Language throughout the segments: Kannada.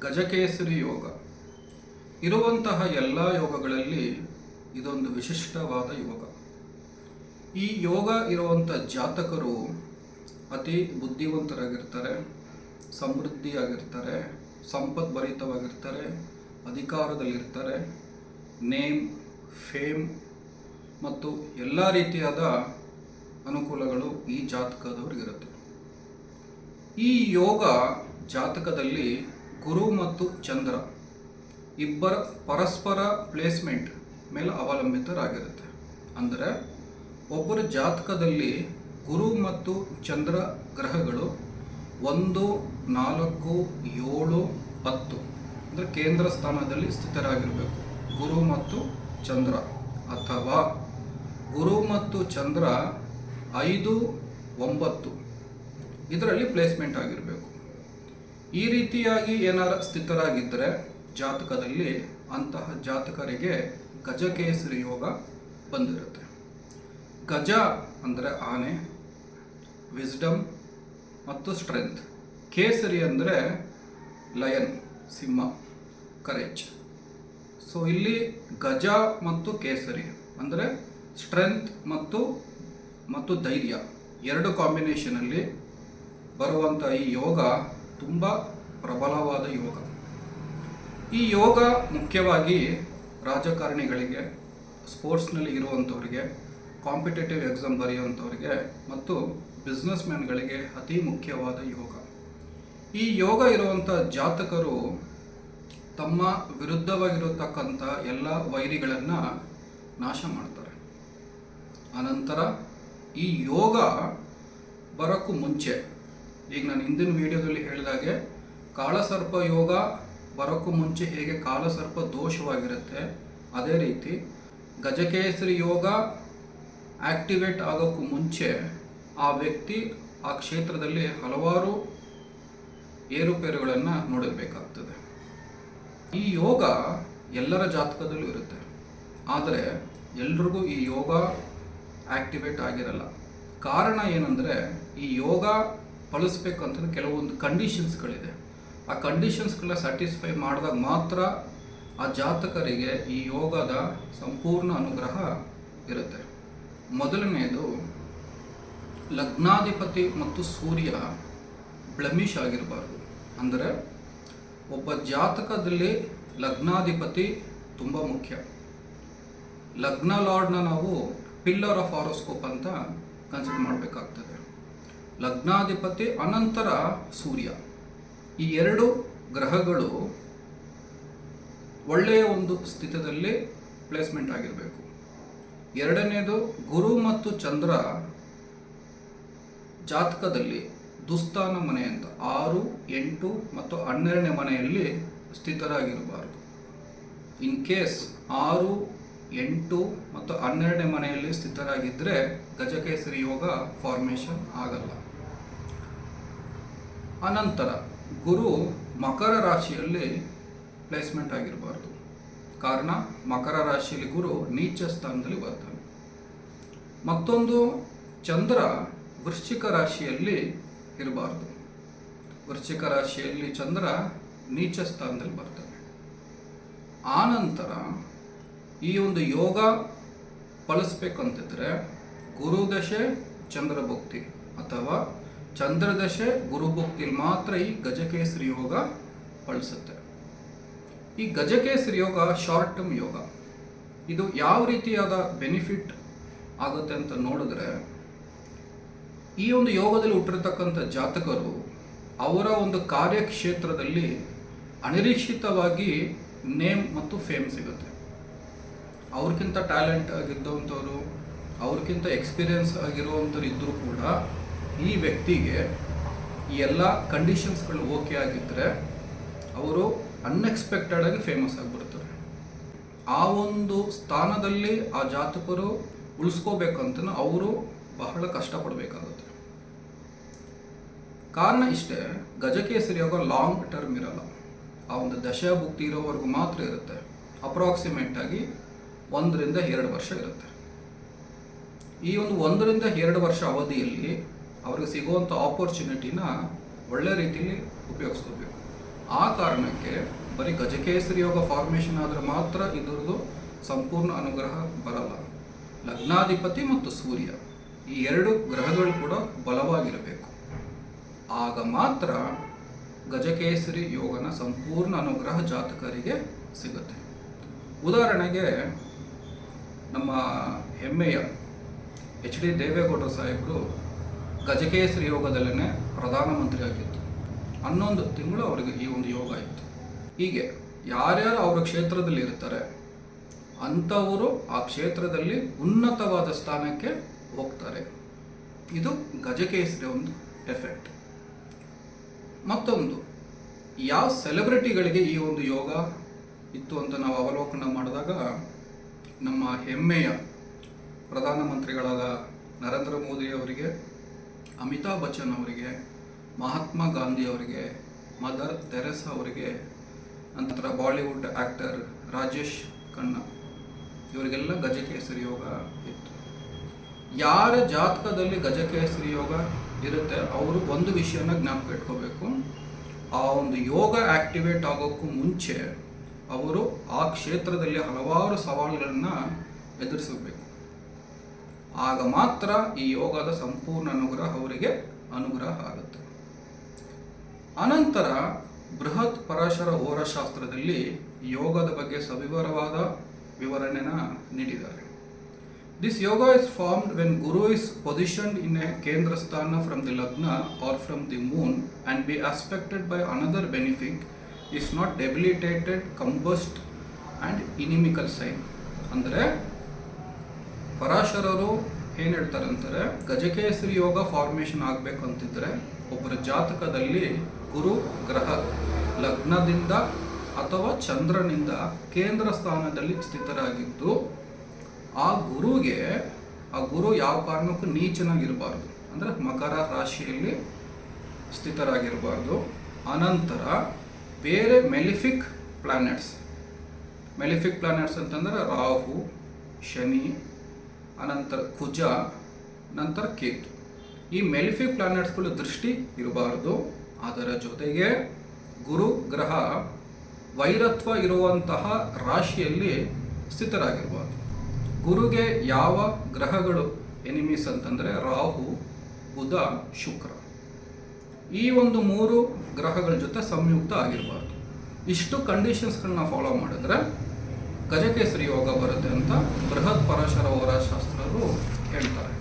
ಗಜಕೇಸರಿ ಯೋಗ ಇರುವಂತಹ ಎಲ್ಲ ಯೋಗಗಳಲ್ಲಿ ಇದೊಂದು ವಿಶಿಷ್ಟವಾದ ಯೋಗ. ಈ ಯೋಗ ಇರುವಂಥ ಜಾತಕರು ಅತಿ ಬುದ್ಧಿವಂತರಾಗಿರ್ತಾರೆ, ಸಮೃದ್ಧಿಯಾಗಿರ್ತಾರೆ, ಸಂಪದ್ಭರಿತವಾಗಿರ್ತಾರೆ, ಅಧಿಕಾರದಲ್ಲಿರ್ತಾರೆ, ನೇಮ್, ಫೇಮ್ ಮತ್ತು ಎಲ್ಲ ರೀತಿಯಾದ ಅನುಕೂಲಗಳು ಈ ಜಾತಕದವ್ರಿಗಿರುತ್ತೆ. ಈ ಯೋಗ ಜಾತಕದಲ್ಲಿ ಗುರು ಮತ್ತು ಚಂದ್ರ ಇಬ್ಬರ ಪರಸ್ಪರ ಪ್ಲೇಸ್ಮೆಂಟ್ ಮೇಲೆ ಅವಲಂಬಿತರಾಗಿರುತ್ತೆ. ಅಂದರೆ ಒಬ್ಬರ ಜಾತಕದಲ್ಲಿ ಗುರು ಮತ್ತು ಚಂದ್ರ ಗ್ರಹಗಳು 1, 4, 7, 10 ಅಂದರೆ ಕೇಂದ್ರ ಸ್ಥಾನದಲ್ಲಿ ಸ್ಥಿತರಾಗಿರಬೇಕು. ಗುರು ಮತ್ತು ಚಂದ್ರ, ಅಥವಾ ಗುರು ಮತ್ತು ಚಂದ್ರ 5, 9 ಇದರಲ್ಲಿ ಪ್ಲೇಸ್ಮೆಂಟ್ ಆಗಿರಬೇಕು. ಈ ರೀತಿಯಾಗಿ ಏನಾರ ಸ್ಥಿತರಾಗಿದ್ದರೆ ಜಾತಕದಲ್ಲಿ ಅಂತಹ ಜಾತಕರಿಗೆ ಗಜಕೇಸರಿ ಯೋಗ ಬಂದಿರುತ್ತೆ. ಗಜ ಅಂದರೆ ಆನೆ, ವಿಸ್ಡಮ್ ಮತ್ತು ಸ್ಟ್ರೆಂತ್. ಕೇಸರಿ ಅಂದರೆ ಲಯನ್, ಸಿಂಹ, ಕರೇಜ್. ಸೊ ಇಲ್ಲಿ ಗಜ ಮತ್ತು ಕೇಸರಿ ಅಂದರೆ ಸ್ಟ್ರೆಂತ್ ಮತ್ತು ಧೈರ್ಯ ಎರಡು ಕಾಂಬಿನೇಷನಲ್ಲಿ ಬರುವಂಥ ಈ ಯೋಗ ತುಂಬ ಪ್ರಬಲವಾದ ಯೋಗ. ಈ ಯೋಗ ಮುಖ್ಯವಾಗಿ ರಾಜಕಾರಣಿಗಳಿಗೆ, ಸ್ಪೋರ್ಟ್ಸ್ನಲ್ಲಿ ಇರುವಂಥವ್ರಿಗೆ, ಕಾಂಪಿಟೇಟಿವ್ ಎಕ್ಸಾಮ್ ಬರೆಯುವಂಥವ್ರಿಗೆ ಮತ್ತು ಬಿಸ್ನೆಸ್ ಮ್ಯಾನ್ಗಳಿಗೆ ಅತಿ ಮುಖ್ಯವಾದ ಯೋಗ. ಈ ಯೋಗ ಇರುವಂಥ ಜಾತಕರು ತಮ್ಮ ವಿರುದ್ಧವಾಗಿರತಕ್ಕಂಥ ಎಲ್ಲ ವೈರಿಗಳನ್ನು ನಾಶ ಮಾಡ್ತಾರೆ. ಅನಂತರ ಈ ಯೋಗ ಬರೋಕ್ಕೂ ಮುಂಚೆ, ಈಗ ನಾನು ಹಿಂದಿನ ವಿಡಿಯೋದಲ್ಲಿ ಹೇಳಿದಾಗೆ ಕಾಳಸರ್ಪ ಯೋಗ ಬರೋಕ್ಕೂ ಮುಂಚೆ ಹೇಗೆ ಕಾಳಸರ್ಪ ದೋಷವಾಗಿರುತ್ತೆ, ಅದೇ ರೀತಿ ಗಜಕೇಸರಿ ಯೋಗ ಆಕ್ಟಿವೇಟ್ ಆಗೋಕ್ಕೂ ಮುಂಚೆ ಆ ವ್ಯಕ್ತಿ ಆ ಕ್ಷೇತ್ರದಲ್ಲಿ ಹಲವಾರು ಏರುಪೇರುಗಳನ್ನು ನೋಡಿರಬೇಕಾಗ್ತದೆ. ಈ ಯೋಗ ಎಲ್ಲರ ಜಾತಕದಲ್ಲೂ ಇರುತ್ತೆ, ಆದರೆ ಎಲ್ರಿಗೂ ಈ ಯೋಗ ಆಕ್ಟಿವೇಟ್ ಆಗಿರಲ್ಲ. ಕಾರಣ ಏನಂದರೆ ಈ ಯೋಗ ಬಳಸಬೇಕಂತಂದ್ರೆ ಕೆಲವೊಂದು ಕಂಡೀಷನ್ಸ್ಗಳಿದೆ. ಆ ಕಂಡೀಷನ್ಸ್ಗಳನ್ನ ಸ್ಯಾಟಿಸ್ಫೈ ಮಾಡಿದಾಗ ಮಾತ್ರ ಆ ಜಾತಕರಿಗೆ ಈ ಯೋಗದ ಸಂಪೂರ್ಣ ಅನುಗ್ರಹ ಇರುತ್ತೆ. ಮೊದಲನೆಯದು, ಲಗ್ನಾಧಿಪತಿ ಮತ್ತು ಸೂರ್ಯ ಬ್ಲೆಮಿಶ್ ಆಗಿರಬಾರ್ದು. ಅಂದರೆ ಒಬ್ಬ ಜಾತಕದಲ್ಲಿ ಲಗ್ನಾಧಿಪತಿ ತುಂಬ ಮುಖ್ಯ. ಲಗ್ನ ಲಾರ್ಡ್ನ ನಾವು ಪಿಲ್ಲರ್ ಆಫ್ ಹಾರೋಸ್ಕೋಪ್ ಅಂತ ಕನ್ಸಿಡರ್ ಮಾಡಬೇಕಾಗ್ತದೆ. ಲಗ್ನಾಧಿಪತಿ ಅನಂತರ ಸೂರ್ಯ, ಈ ಎರಡು ಗ್ರಹಗಳು ಒಳ್ಳೆಯ ಒಂದು ಸ್ಥಿತಿಯಲ್ಲಿ ಪ್ಲೇಸ್ಮೆಂಟ್ ಆಗಿರಬೇಕು. ಎರಡನೇದು, ಗುರು ಮತ್ತು ಚಂದ್ರ ಜಾತಕದಲ್ಲಿ ದುಸ್ಥಾನ ಮನೆ ಅಂತ 6, 8 ಮತ್ತು 12ನೇ ಮನೆಯಲ್ಲಿ ಸ್ಥಿತರಾಗಿರಬಾರದು. ಇನ್ ಕೇಸ್ 6, 8 ಮತ್ತು 12ನೇ ಮನೆಯಲ್ಲಿ ಸ್ಥಿತರಾಗಿದ್ದರೆ ಗಜಕೇಸರಿ ಯೋಗ ಫಾರ್ಮೇಷನ್ ಆಗಲ್ಲ. ಅನಂತರ ಗುರು ಮಕರ ರಾಶಿಯಲ್ಲಿ ಪ್ಲೇಸ್ಮೆಂಟ್ ಆಗಿರಬಾರ್ದು. ಕಾರಣ ಮಕರ ರಾಶಿಯಲ್ಲಿ ಗುರು ನೀಚ ಸ್ಥಾನದಲ್ಲಿ ಬರ್ತಾನೆ. ಮತ್ತೊಂದು, ಚಂದ್ರ ವೃಶ್ಚಿಕ ರಾಶಿಯಲ್ಲಿ ಇರಬಾರ್ದು. ವೃಶ್ಚಿಕ ರಾಶಿಯಲ್ಲಿ ಚಂದ್ರ ನೀಚ ಸ್ಥಾನದಲ್ಲಿ ಬರ್ತಾನೆ. ಆನಂತರ ಈ ಒಂದು ಯೋಗ ಬಳಸಬೇಕಂತಿದ್ರೆ ಗುರುದಶೆ ಚಂದ್ರಭುಕ್ತಿ ಅಥವಾ ಚಂದ್ರದಶೆ ಗುರುಭುಕ್ತಿಯಲ್ಲಿ ಮಾತ್ರ ಈ ಗಜಕೇಸರಿ ಯೋಗ ಬಳಸುತ್ತೆ. ಈ ಗಜಕೇಸರಿ ಯೋಗ ಶಾರ್ಟ್ ಟರ್ಮ್ ಯೋಗ. ಇದು ಯಾವ ರೀತಿಯಾದ ಬೆನಿಫಿಟ್ ಆಗುತ್ತೆ ಅಂತ ನೋಡಿದ್ರೆ, ಈ ಒಂದು ಯೋಗದಲ್ಲಿ ಹುಟ್ಟಿರ್ತಕ್ಕಂಥ ಜಾತಕರು ಅವರ ಒಂದು ಕಾರ್ಯಕ್ಷೇತ್ರದಲ್ಲಿ ಅನಿರೀಕ್ಷಿತವಾಗಿ ನೇಮ್ ಮತ್ತು ಫೇಮ್ ಸಿಗುತ್ತೆ. ಅವ್ರಿಗಿಂತ ಟ್ಯಾಲೆಂಟ್ ಆಗಿದ್ದಂಥವ್ರು, ಅವ್ರಿಗಿಂತ ಎಕ್ಸ್ಪೀರಿಯನ್ಸ್ ಆಗಿರುವಂಥವ್ರು ಇದ್ದರೂ ಕೂಡ ಈ ವ್ಯಕ್ತಿಗೆ ಈ ಎಲ್ಲ ಕಂಡೀಷನ್ಸ್ಗಳು ಓಕೆ ಆಗಿದ್ದರೆ ಅವರು ಅನ್ಎಕ್ಸ್ಪೆಕ್ಟೆಡ್ ಆಗಿ ಫೇಮಸ್ ಆಗಿಬಿಡ್ತಾರೆ. ಆ ಒಂದು ಸ್ಥಾನದಲ್ಲಿ ಆ ಜಾತಕರು ಉಳಿಸ್ಕೋಬೇಕಂತ ಅವರು ಬಹಳ ಕಷ್ಟಪಡಬೇಕಾಗುತ್ತೆ. ಕಾರಣ ಇಷ್ಟೇ, ಗಜಕೇಸರಿ ಯೋಗ ಲಾಂಗ್ ಟರ್ಮ್ ಇರಲ್ಲ. ಆ ಒಂದು ದಶಾಭುಕ್ತಿ ಇರೋವರೆಗೂ ಮಾತ್ರ ಇರುತ್ತೆ. ಅಪ್ರಾಕ್ಸಿಮೇಟ್ ಆಗಿ 1 ರಿಂದ 2 ವರ್ಷ ಇರುತ್ತೆ. ಈ ಒಂದು 1 ರಿಂದ 2 ವರ್ಷ ಅವಧಿಯಲ್ಲಿ ಅವ್ರಿಗೆ ಸಿಗುವಂಥ ಆಪರ್ಚುನಿಟಿನ ಒಳ್ಳೆ ರೀತಿಯಲ್ಲಿ ಉಪಯೋಗಿಸ್ಕೋಬೇಕು. ಆ ಕಾರಣಕ್ಕೆ ಬರೀ ಗಜಕೇಸರಿ ಯೋಗ ಫಾರ್ಮೇಷನ್ ಆದರೆ ಮಾತ್ರ ಇದರದ್ದು ಸಂಪೂರ್ಣ ಅನುಗ್ರಹ ಬರಲ್ಲ. ಲಗ್ನಾಧಿಪತಿ ಮತ್ತು ಸೂರ್ಯ ಈ ಎರಡು ಗ್ರಹಗಳು ಕೂಡ ಬಲವಾಗಿರಬೇಕು. ಆಗ ಮಾತ್ರ ಗಜಕೇಸರಿ ಯೋಗನ ಸಂಪೂರ್ಣ ಅನುಗ್ರಹ ಜಾತಕರಿಗೆ ಸಿಗುತ್ತೆ. ಉದಾಹರಣೆಗೆ ನಮ್ಮ ಹೆಮ್ಮೆಯ ಎಚ್ ಡಿ ದೇವೇಗೌಡರು ಸಾಹೇಬರು ಗಜಕೇಸರಿ ಯೋಗದಲ್ಲೇ ಪ್ರಧಾನಮಂತ್ರಿ ಆಗಿತ್ತು. 11 ತಿಂಗಳು ಅವರಿಗೆ ಈ ಒಂದು ಯೋಗ ಇತ್ತು. ಹೀಗೆ ಯಾರ್ಯಾರು ಅವರ ಕ್ಷೇತ್ರದಲ್ಲಿ ಇರ್ತಾರೆ ಅಂಥವರು ಆ ಕ್ಷೇತ್ರದಲ್ಲಿ ಉನ್ನತವಾದ ಸ್ಥಾನಕ್ಕೆ ಹೋಗ್ತಾರೆ. ಇದು ಗಜಕೇಸರಿ ಒಂದು ಎಫೆಕ್ಟ್. ಮತ್ತೊಂದು, ಯಾವ ಸೆಲೆಬ್ರಿಟಿಗಳಿಗೆ ಈ ಒಂದು ಯೋಗ ಇತ್ತು ಅಂತ ನಾವು ಅವಲೋಕನ ಮಾಡಿದಾಗ ನಮ್ಮ ಹೆಮ್ಮೆಯ ಪ್ರಧಾನಮಂತ್ರಿಗಳಾದ ನರೇಂದ್ರ ಮೋದಿ ಅವರಿಗೆ, ಅಮಿತಾಬ್ ಬಚ್ಚನ್ ಅವರಿಗೆ, ಮಹಾತ್ಮ ಗಾಂಧಿ ಅವರಿಗೆ, ಮದರ್ ತೆರೆಸಾ ಅವರಿಗೆ, ನಂತರ ಬಾಲಿವುಡ್ ಆ್ಯಕ್ಟರ್ ರಾಜೇಶ್ ಖನ್ನಾ ಇವರಿಗೆಲ್ಲ ಗಜಕೇಸರಿ ಯೋಗ ಇತ್ತು. ಯಾರ ಜಾತಕದಲ್ಲಿ ಗಜಕೇಸರಿ ಯೋಗ ಇರುತ್ತೆ ಅವರು ಒಂದು ವಿಷಯನ ಜ್ಞಾಪಕ ಇಟ್ಕೋಬೇಕು. ಆ ಒಂದು ಯೋಗ ಆಕ್ಟಿವೇಟ್ ಆಗೋಕ್ಕೂ ಮುಂಚೆ ಅವರು ಆ ಕ್ಷೇತ್ರದಲ್ಲಿ ಹಲವಾರು ಸವಾಲುಗಳನ್ನು ಎದುರಿಸಬೇಕು. ಆಗ ಮಾತ್ರ ಈ ಯೋಗದ ಸಂಪೂರ್ಣ ಅನುಗ್ರಹ ಅವರಿಗೆ ಅನುಗ್ರಹ ಆಗುತ್ತೆ. ಅನಂತರ ಬೃಹತ್ ಪರಾಶರ ಹೋರಶಾಸ್ತ್ರದಲ್ಲಿ ಯೋಗದ ಬಗ್ಗೆ ಸವಿವರವಾದ ವಿವರಣೆನ ನೀಡಿದ್ದಾರೆ. This yoga is formed when Guru is positioned in a Kendra Sthana from the Lagna or from the moon and be aspected by another benefic, is not debilitated, combust and inimical sign. ಅಂದರೆ ಪರಾಶರರು ಏನು ಹೇಳ್ತಾರೆ ಅಂತಾರೆ, ಗಜಕೇಸರಿ ಯೋಗ ಫಾರ್ಮೇಷನ್ ಆಗಬೇಕು ಅಂತಿದ್ರೆ ಒಬ್ಬರ ಜಾತಕದಲ್ಲಿ ಗುರು ಗ್ರಹ ಲಗ್ನದಿಂದ ಅಥವಾ ಚಂದ್ರನಿಂದ ಕೇಂದ್ರ ಸ್ಥಾನದಲ್ಲಿ ಸ್ಥಿತರಾಗಿದ್ದು ಆ ಗುರು ಯಾವ ಕಾರಣಕ್ಕೂ ನೀಚನಾಗಿರಬಾರ್ದು, ಅಂದರೆ ಮಕರ ರಾಶಿಯಲ್ಲಿ ಸ್ಥಿತರಾಗಿರಬಾರ್ದು. ಅನಂತರ ಬೇರೆ ಮೆಲಿಫಿಕ್ ಪ್ಲಾನೆಟ್ಸ್ ಅಂತಂದರೆ ರಾಹು, ಶನಿ, ಅನಂತರ ಕುಜ, ನಂತರ ಕೇತು, ಈ ಮೆಲಿಫಿಕ್ ಪ್ಲಾನೆಟ್ಸ್ಗಳು ದೃಷ್ಟಿ ಇರಬಾರ್ದು. ಅದರ ಜೊತೆಗೆ ಗುರು ಗ್ರಹ ವೈರತ್ವ ಇರುವಂತಹ ರಾಶಿಯಲ್ಲಿ ಸ್ಥಿತರಾಗಿರಬಾರ್ದು. ಗುರುಗೆ ಯಾವ ಗ್ರಹಗಳು ಎನಿಮೀಸ್ ಅಂತಂದರೆ ರಾಹು, ಬುಧ, ಶುಕ್ರ, ಈ ಒಂದು 3 ಗ್ರಹಗಳ ಜೊತೆ ಸಂಯುಕ್ತ ಆಗಿರಬಾರ್ದು. ಇಷ್ಟು ಕಂಡೀಷನ್ಸ್ಗಳನ್ನ ಫಾಲೋ ಮಾಡಿದ್ರೆ ಗಜಕೇಸರಿ ಯೋಗ ಬರುತ್ತೆ ಅಂತ ಬೃಹತ್ ಪರಾಶರ ಹೋರಶಾಸ್ತ್ರರು ಹೇಳ್ತಾರೆ.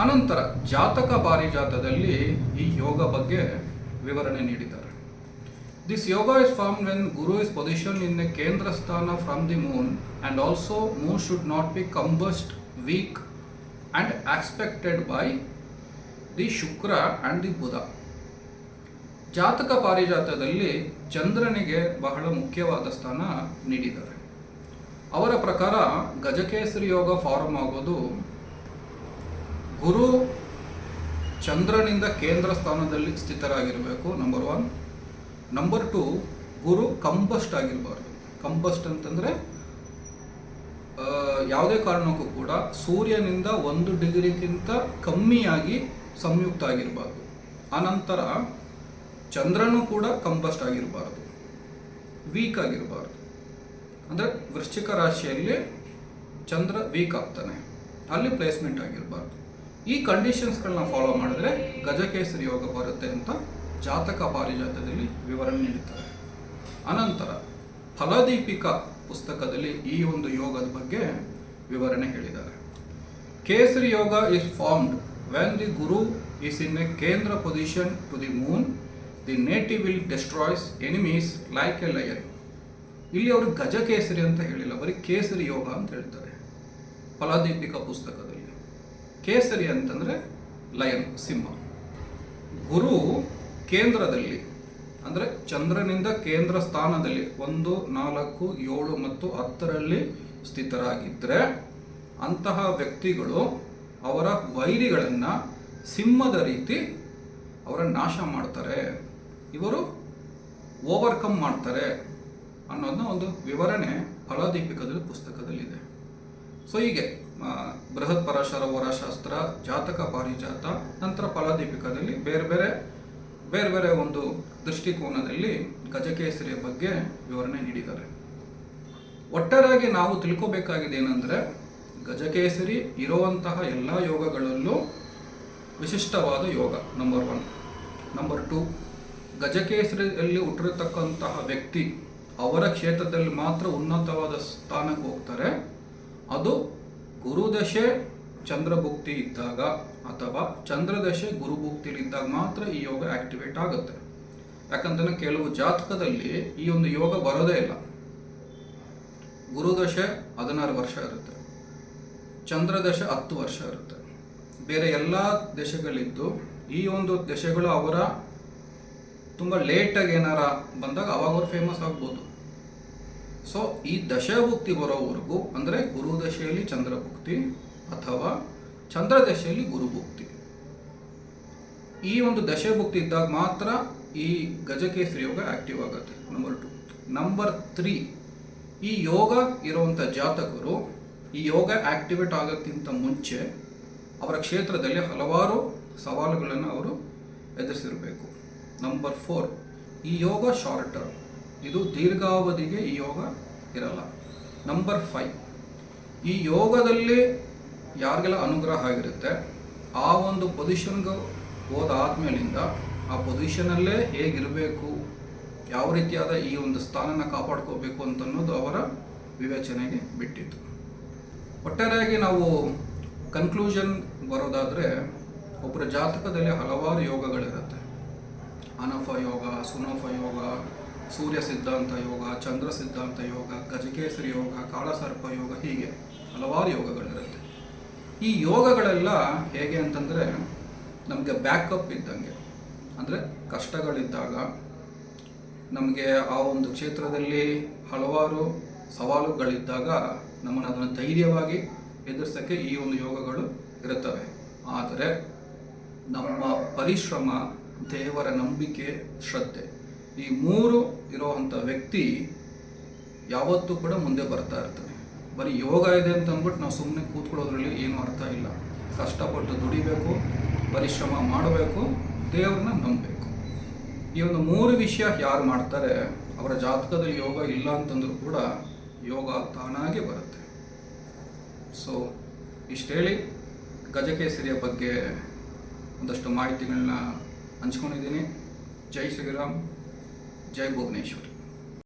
ಅನಂತರ ಜಾತಕ ಪಾರಿಜಾತದಲ್ಲಿ ಈ ಯೋಗ ಬಗ್ಗೆ ವಿವರಣೆ ನೀಡಿದ್ದಾರೆ. This yoga is formed when Guru is positioned in the Kendra Sthana from the moon, and also moon should not be combust, weak and aspected by the Shukra and the Buddha. ಜಾತಕ ಪಾರಿಜಾತದಲ್ಲಿ ಚಂದ್ರನಿಗೆ ಬಹಳ ಮುಖ್ಯವಾದ ಸ್ಥಾನ ನೀಡಿದ್ದಾರೆ. ಅವರ ಪ್ರಕಾರ ಗಜಕೇಸರಿ ಯೋಗ ಫಾರ್ಮ್ ಆಗೋದು ಗುರು ಚಂದ್ರನಿಂದ ಕೇಂದ್ರ ಸ್ಥಾನದಲ್ಲಿ ಸ್ಥಿತರಾಗಿರಬೇಕು, ನಂಬರ್ 1. ನಂಬರ್ 2, ಗುರು ಕಂಬಸ್ಟ್ ಆಗಿರಬಾರ್ದು. ಕಂಬಸ್ಟ್ ಅಂತಂದರೆ ಯಾವುದೇ ಕಾರಣಕ್ಕೂ ಕೂಡ ಸೂರ್ಯನಿಂದ 1 ಡಿಗ್ರಿಗಿಂತ ಕಮ್ಮಿಯಾಗಿ ಸಂಯುಕ್ತ ಆಗಿರಬಾರ್ದು. ಆನಂತರ ಚಂದ್ರನೂ ಕೂಡ ಕಂಬಸ್ಟ್ ಆಗಿರಬಾರ್ದು, ವೀಕ್ ಆಗಿರಬಾರ್ದು. ಅಂದರೆ ವೃಶ್ಚಿಕ ರಾಶಿಯಲ್ಲಿ ಚಂದ್ರ ವೀಕ್ ಆಗ್ತಾನೆ, ಅಲ್ಲಿ ಪ್ಲೇಸ್ಮೆಂಟ್ ಆಗಿರಬಾರ್ದು. ಈ ಕಂಡೀಷನ್ಸ್ಗಳನ್ನ ಫಾಲೋ ಮಾಡಿದ್ರೆ ಗಜಕೇಸರಿ ಯೋಗ ಬರುತ್ತೆ ಅಂತ ಜಾತಕ ಪಾರಿಜಾತದಲ್ಲಿ ವಿವರಣೆ ನೀಡುತ್ತಾರೆ. ಅನಂತರ ಫಲದೀಪಿಕಾ ಪುಸ್ತಕದಲ್ಲಿ ಈ ಒಂದು ಯೋಗದ ಬಗ್ಗೆ ವಿವರಣೆ ಹೇಳಿದ್ದಾರೆ. Kesari yoga is formed when the guru is in a kendra position to the moon, the native will destroys enemies like a lion. ಇಲ್ಲಿ ಅವರು ಗಜಕೇಸರಿ ಅಂತ ಹೇಳಿಲ್ಲ, ಬರೀ ಕೇಸರಿ ಯೋಗ ಅಂತ ಹೇಳ್ತಾರೆ ಫಲದೀಪಿಕಾ ಪುಸ್ತಕದಲ್ಲಿ. ಕೇಸರಿ ಅಂತಂದರೆ ಲಯನ್, ಸಿಂಹ. ಗುರು ಕೇಂದ್ರದಲ್ಲಿ ಅಂದರೆ ಚಂದ್ರನಿಂದ ಕೇಂದ್ರ ಸ್ಥಾನದಲ್ಲಿ 1, 4, 7 ಮತ್ತು 10ರಲ್ಲಿ ಸ್ಥಿತರಾಗಿದ್ದರೆ ಅಂತಹ ವ್ಯಕ್ತಿಗಳು ಅವರ ವೈರಿಗಳನ್ನು ಸಿಂಹದ ರೀತಿ ಅವರ ನಾಶ ಮಾಡ್ತಾರೆ, ಇವರು ಓವರ್ಕಮ್ ಮಾಡ್ತಾರೆ ಅನ್ನೋದನ್ನ ಒಂದು ವಿವರಣೆ ಫಲದೀಪಿಕದಲ್ಲಿ ಪುಸ್ತಕದಲ್ಲಿದೆ. ಸೊ ಹೀಗೆ ಬೃಹತ್ ಪರಾಶರ ಹೋರಶಾಸ್ತ್ರ, ಜಾತಕ ಪಾರಿಜಾತ, ನಂತರ ಫಲದೀಪಿಕದಲ್ಲಿ ಬೇರೆ ಬೇರೆ ಬೇರೆ ಬೇರೆ ಒಂದು ದೃಷ್ಟಿಕೋನದಲ್ಲಿ ಗಜಕೇಸರಿಯ ಬಗ್ಗೆ ವಿವರಣೆ ನೀಡಿದ್ದಾರೆ. ಒಟ್ಟಾರೆಯಾಗಿ ನಾವು ತಿಳ್ಕೋಬೇಕಾಗಿದೆ ಏನಂದರೆ, ಗಜಕೇಸರಿ ಇರುವಂತಹ ಎಲ್ಲ ಯೋಗಗಳಲ್ಲೂ ವಿಶಿಷ್ಟವಾದ ಯೋಗ ನಂಬರ್ 1. ನಂಬರ್ 2, ಗಜಕೇಸರಿಯಲ್ಲಿ ಹುಟ್ಟಿರತಕ್ಕಂತಹ ವ್ಯಕ್ತಿ ಅವರ ಕ್ಷೇತ್ರದಲ್ಲಿ ಮಾತ್ರ ಉನ್ನತವಾದ ಸ್ಥಾನಕ್ಕೆ ಹೋಗ್ತಾರೆ. ಅದು ಗುರುದಶೆ ಚಂದ್ರಭುಕ್ತಿ ಇದ್ದಾಗ ಅಥವಾ ಚಂದ್ರದಶೆ ಗುರುಭುಕ್ತಿಲಿದ್ದಾಗ ಮಾತ್ರ ಈ ಯೋಗ ಆಕ್ಟಿವೇಟ್ ಆಗುತ್ತೆ. ಯಾಕಂತಂದರೆ ಕೆಲವು ಜಾತಕದಲ್ಲಿ ಈ ಒಂದು ಯೋಗ ಬರೋದೇ ಇಲ್ಲ. ಗುರುದಶೆ 16 ವರ್ಷ ಇರುತ್ತೆ, ಚಂದ್ರದಶೆ 10 ವರ್ಷ ಇರುತ್ತೆ. ಬೇರೆ ಎಲ್ಲ ದಶೆಗಳಿದ್ದು ಈ ಒಂದು ದಶೆಗಳು ಅವರ ತುಂಬ ಲೇಟಾಗಿ ಏನಾರ ಬಂದಾಗ ಅವಾಗ ಅವ್ರು ಫೇಮಸ್ ಆಗ್ಬೋದು. ಸೊ ಈ ದಶಾಭುಕ್ತಿ ಬರೋವರೆಗೂ, ಅಂದರೆ ಗುರುದಶೆಯಲ್ಲಿ ಚಂದ್ರಭುಕ್ತಿ ಅಥವಾ ಚಂದ್ರದಶೆಯಲ್ಲಿ ಗುರುಭುಕ್ತಿ, ಈ ಒಂದು ದಶಾಭುಕ್ತಿ ಇದ್ದಾಗ ಮಾತ್ರ ಈ ಗಜಕೇಸರಿ ಯೋಗ ಆಕ್ಟಿವ್ ಆಗುತ್ತೆ. ನಂಬರ್ 2. ನಂಬರ್ 3, ಈ ಯೋಗ ಇರುವಂಥ ಜಾತಕರು ಈ ಯೋಗ ಆಕ್ಟಿವೇಟ್ ಆಗೋಕ್ಕಿಂತ ಮುಂಚೆ ಅವರ ಕ್ಷೇತ್ರದಲ್ಲಿ ಹಲವಾರು ಸವಾಲುಗಳನ್ನು ಅವರು ಎದುರಿಸಿರಬೇಕು. ನಂಬರ್ 4, ಈ ಯೋಗ ಶಾರ್ಟ್ ಟರ್ಮ್, ಇದು ದೀರ್ಘಾವಧಿಗೆ ಈ ಯೋಗ ಇರಲ್ಲ. ನಂಬರ್ 5, ಈ ಯೋಗದಲ್ಲಿ ಯಾರಿಗೆಲ್ಲ ಅನುಗ್ರಹ ಆಗಿರುತ್ತೆ ಆ ಒಂದು ಪೊಸಿಷನ್ಗೆ ಹೋದಾದ್ಮೇಲಿಂದ ಆ ಪೊಸಿಷನಲ್ಲೇ ಹೇಗಿರಬೇಕು, ಯಾವ ರೀತಿಯಾದ ಈ ಒಂದು ಸ್ಥಾನನ ಕಾಪಾಡ್ಕೋಬೇಕು ಅಂತ ಅನ್ನೋದು ಅವರ ವಿವೇಚನೆಗೆ ಬಿಟ್ಟಿತ್ತು. ಒಟ್ಟಾರೆಯಾಗಿ ನಾವು ಕನ್ಕ್ಲೂಷನ್ ಬರೋದಾದರೆ, ಒಬ್ಬರ ಜಾತಕದಲ್ಲಿ ಹಲವಾರು ಯೋಗಗಳಿರುತ್ತೆ. ಅನಫ ಯೋಗ, ಸುನಫ ಯೋಗ, ಸೂರ್ಯ ಸಿದ್ಧಾಂತ ಯೋಗ, ಚಂದ್ರ ಸಿದ್ಧಾಂತ ಯೋಗ, ಗಜಕೇಸರಿ ಯೋಗ, ಕಾಳಸರ್ಪ ಯೋಗ, ಹೀಗೆ ಹಲವಾರು ಯೋಗಗಳಿರುತ್ತೆ. ಈ ಯೋಗಗಳೆಲ್ಲ ಹೇಗೆ ಅಂತಂದರೆ ನಮಗೆ ಬ್ಯಾಕಪ್ ಇದ್ದಂಗೆ. ಅಂದರೆ ಕಷ್ಟಗಳಿದ್ದಾಗ, ನಮಗೆ ಆ ಒಂದು ಕ್ಷೇತ್ರದಲ್ಲಿ ಹಲವಾರು ಸವಾಲುಗಳಿದ್ದಾಗ ನಮ್ಮನ್ನು ಅದನ್ನು ಧೈರ್ಯವಾಗಿ ಎದುರಿಸೋಕ್ಕೆ ಈ ಒಂದು ಯೋಗಗಳು ಇರುತ್ತವೆ. ಆದರೆ ನಮ್ಮ ಪರಿಶ್ರಮ, ದೇವರ ನಂಬಿಕೆ, ಶ್ರದ್ಧೆ, ಈ 3 ಇರೋವಂಥ ವ್ಯಕ್ತಿ ಯಾವತ್ತೂ ಕೂಡ ಮುಂದೆ ಬರ್ತಾ ಇರ್ತಾನೆ. ಬರೀ ಯೋಗ ಇದೆ ಅಂತ ಅಂದ್ಬಿಟ್ಟು ನಾವು ಸುಮ್ಮನೆ ಕೂತ್ಕೊಳ್ಳೋದ್ರಲ್ಲಿ ಏನೂ ಅರ್ಥ ಇಲ್ಲ. ಕಷ್ಟಪಟ್ಟು ದುಡಿಬೇಕು, ಪರಿಶ್ರಮ ಮಾಡಬೇಕು, ದೇವ್ರನ್ನ ನಂಬಬೇಕು. ಈ ಒಂದು 3 ವಿಷಯ ಯಾರು ಮಾಡ್ತಾರೆ ಅವರ ಜಾತಕದಲ್ಲಿ ಯೋಗ ಇಲ್ಲ ಅಂತಂದ್ರೂ ಕೂಡ ಯೋಗ ತಾನಾಗೆ ಬರುತ್ತೆ. ಸೊ ಇಷ್ಟು ಹೇಳಿ ಗಜಕೇಸರಿಯ ಬಗ್ಗೆ ಒಂದಷ್ಟು ಮಾಹಿತಿಗಳನ್ನ ಹಂಚ್ಕೊಂಡಿದ್ದೀನಿ. ಜೈ ಶ್ರೀರಾಮ್, ಜೈ ಭುವನೇಶ್ವರ್.